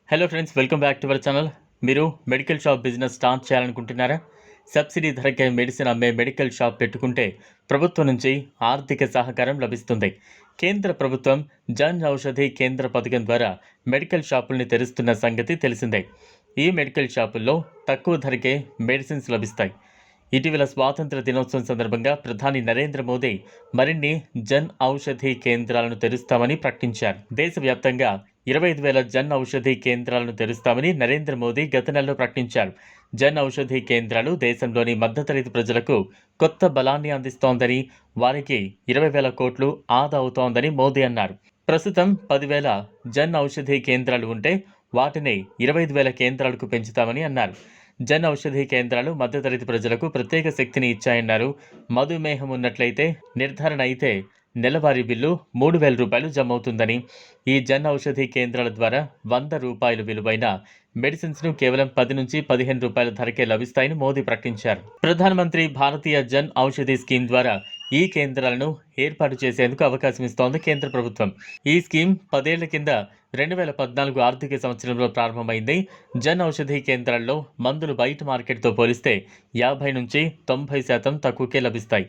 Hello friends, welcome back to our channel. మీరు medical shop business start చేయాలనుకుంటున్నారా? Subsidy ధరకే medicine అమ్మే medical shop పెట్టుకుంటే ప్రభుత్వం నుంచి ఆర్థిక సహకారం లభిస్తుంది. కేంద్ర ప్రభుత్వం జన్ ఔషధి కేంద్ర పథకం ద్వారా మెడికల్ షాపుల్ని తెరుస్తున్న సంగతి తెలిసిందే. ఈ మెడికల్ షాపుల్లో తక్కువ ధరకే మెడిసిన్స్ లభిస్తాయి. ఇటీవల స్వాతంత్ర దినోత్సవం సందర్భంగా ప్రధాని నరేంద్ర మోదీ మరిన్ని జన్ ఔషధి కేంద్రాలను తెరుస్తామని ప్రకటించారు. దేశవ్యాప్తంగా 25,000 జన్ ఔషధి కేంద్రాలను తెరుస్తామని నరేంద్ర మోదీ గత నెలలో ప్రకటించారు. జన్ ఔషధి కేంద్రాలు దేశంలోని మధ్యతరగతి ప్రజలకు కొత్త బలాన్ని అందిస్తోందని, వారికి 20,000 కోట్లు ఆదా అవుతోందని మోదీ అన్నారు. ప్రస్తుతం 10,000 జన్ ఔషధి కేంద్రాలు ఉంటే వాటిని 25,000 కేంద్రాలకు పెంచుతామని అన్నారు. జన్ ఔషధి కేంద్రాలు మధ్యతరగతి ప్రజలకు ప్రత్యేక శక్తిని ఇచ్చాయన్నారు. మధుమేహం ఉన్నట్లయితే నిర్ధారణ అయితే నెలవారీ బిల్లు 3,000 రూపాయలు జమ అవుతుందని, ఈ జన్ ఔషధి కేంద్రాల ద్వారా 100 రూపాయలు విలువైన మెడిసిన్స్ను కేవలం 10 నుంచి 15 రూపాయల ధరకే లభిస్తాయని మోదీ ప్రకటించారు. ప్రధానమంత్రి భారతీయ జన్ ఔషధి స్కీమ్ ద్వారా ఈ కేంద్రాలను ఏర్పాటు చేసేందుకు అవకాశం ఇస్తోంది కేంద్ర ప్రభుత్వం. ఈ స్కీమ్ 10 ఏళ్ల కింద 2014 ఆర్థిక సంవత్సరంలో ప్రారంభమైంది. జన్ ఔషధి కేంద్రాల్లో మందులు బయట మార్కెట్తో పోలిస్తే 50 నుంచి 90% తక్కువకే లభిస్తాయి.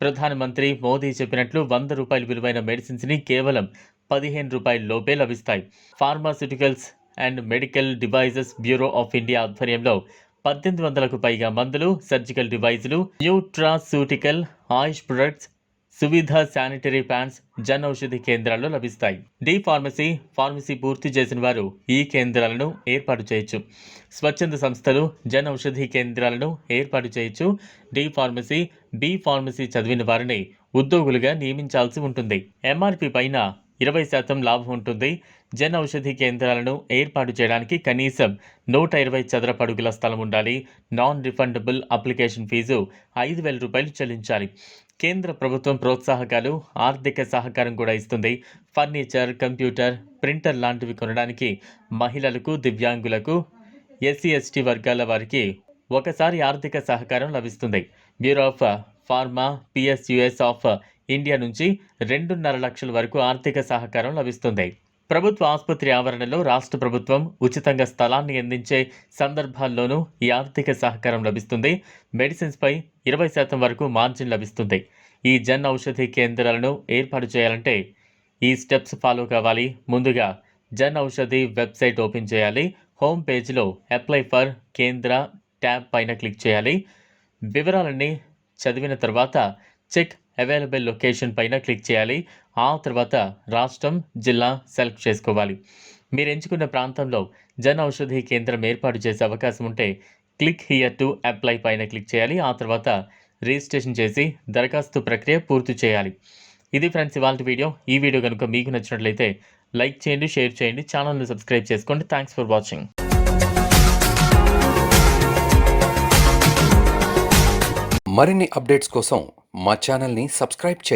ప్రధానమంత్రి మోదీ చెప్పినట్లు 100 రూపాయల విలువైన మెడిసిన్స్ని కేవలం 15 రూపాయల లోపే లభిస్తాయి. Pharmaceuticals and medical devices bureau of India ఆధ్వర్యంలో 1800కు పైగా మందులు, సర్జికల్ డివైజులు, nutraceutical, AYUSH products, Suvidha sanitary pads Jan Aushadhi కేంద్రాల్లో లభిస్తాయి. ఫార్మసీ పూర్తి చేసిన వారు ఈ కేంద్రాలను ఏర్పాటు చేయొచ్చు. స్వచ్ఛంద సంస్థలు జన్ ఔషధి కేంద్రాలను ఏర్పాటు చేయొచ్చు. బి ఫార్మసీ చదివిన వారిని ఉద్యోగులుగా నియమించాల్సి ఉంటుంది. ఎంఆర్పి పైన 20% లాభం ఉంటుంది. జన్ ఔషధి కేంద్రాలను ఏర్పాటు చేయడానికి కనీసం 120 చదరపు అడుగుల స్థలం ఉండాలి. నాన్ రిఫండబుల్ అప్లికేషన్ ఫీజు 5,000 రూపాయలు చెల్లించాలి. కేంద్ర ప్రభుత్వం ప్రోత్సాహకాలు, ఆర్థిక సహకారం కూడా ఇస్తుంది. ఫర్నిచర్, కంప్యూటర్, ప్రింటర్ లాంటివి కొనడానికి మహిళలకు, దివ్యాంగులకు, SC/ST వర్గాల వారికి ఒకసారి ఆర్థిక సహకారం లభిస్తుంది. Bureau of pharma PSUS of India నుంచి 2.5 లక్షల వరకు ఆర్థిక సహకారం లభిస్తుంది. ప్రభుత్వ ఆసుపత్రి ఆవరణలో రాష్ట్ర ప్రభుత్వం ఉచితంగా స్థలాన్ని అందించే సందర్భాల్లోనూ ఈ ఆర్థిక సహకారం లభిస్తుంది. మెడిసిన్స్పై 20% వరకు మార్జిన్ లభిస్తుంది. ఈ జన్ ఔషధి కేంద్రాలను ఏర్పాటు చేయాలంటే ఈ స్టెప్స్ ఫాలో కావాలి. ముందుగా జన్ ఔషధి వెబ్సైట్ ఓపెన్ చేయాలి. హోమ్ పేజ్లో అప్లై ఫర్ కేంద్ర ట్యాబ్ పైన క్లిక్ చేయాలి. వివరాలన్నీ చదివిన తర్వాత చెక్ అవైలబుల్ లొకేషన్ పైన క్లిక్ చేయాలి. ఆ తర్వాత రాష్ట్రం, జిల్లా సెలెక్ట్ చేసుకోవాలి. మీరు ఎంచుకున్న ప్రాంతంలో జన్ ఔషధి కేంద్రం ఏర్పాటు చేసే అవకాశం ఉంటే క్లిక్ హియర్ టు అప్లై పైన క్లిక్ చేయాలి. ఆ తర్వాత రిజిస్ట్రేషన్ చేసి దరఖాస్తు ప్రక్రియ పూర్తి చేయాలి. ఇది ఫ్రెండ్స్ ఇవాల్టి వీడియో. ఈ వీడియో కనుక మీకు నచ్చినట్లయితే లైక్ చేయండి, షేర్ చేయండి, ఛానల్ని సబ్స్క్రైబ్ చేసుకోండి. Thanks for watching. మరిన్ని అప్డేట్స్ కోసం మా ఛానల్ని సబ్స్క్రైబ్ చేయండి.